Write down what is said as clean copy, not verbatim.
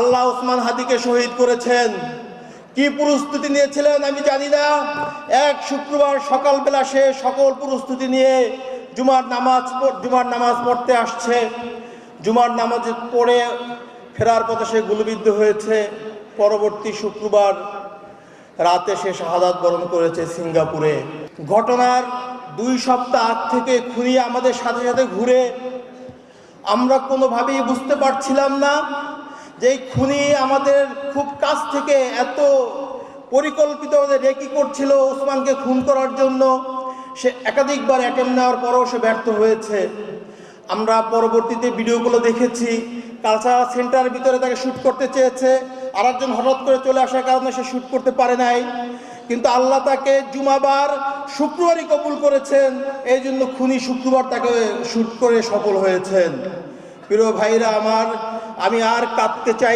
আল্লাহ ওসমান হাদিকে শহীদ করেছেন। কি প্রস্তুতি নিয়েছিলেন আমি জানি না। এক শুক্রবার সকালবেলা সে সকল প্রস্তুতি নিয়ে জুমার নামাজ পড়তে আসছে। জুমার নামাজ পড়ে ফেরার পথে সে গুলিবিদ্ধ হয়েছে। পরবর্তী শুক্রবার রাতে সে শাহাদাত বরণ করেছে সিঙ্গাপুরে। ঘটনার 2 সপ্তাহ আগ থেকে খুনি আমাদের সাথে সাথে ঘুরে। আমরা কোনোভাবেই বুঝতে পারছিলাম না যে এই খুনি আমাদের খুব কাছ থেকে এত পরিকল্পিত রেকি করছিল ওসমানকে খুন করার জন্য। সে একাধিকবার অ্যাটেম্প নেওয়ার পরেও সে ব্যর্থ হয়েছে। আমরা পরবর্তীতে ভিডিওগুলো দেখেছি। কালচারাল সেন্টারের ভিতরে তাকে শ্যুট করতে চেয়েছে, আরেকজন হঠাৎ করে চলে আসার কারণে সে শ্যুট করতে পারে নাই। কিন্তু আল্লাহ তাকে জুমাবার শুক্রবারই কবুল করেছেন। এই জন্য খুনি শুক্রবার তাকে শ্যুট করে সফল হয়েছেন। প্রিয় ভাইরা আমার, আমি আর কাঁদতে চাই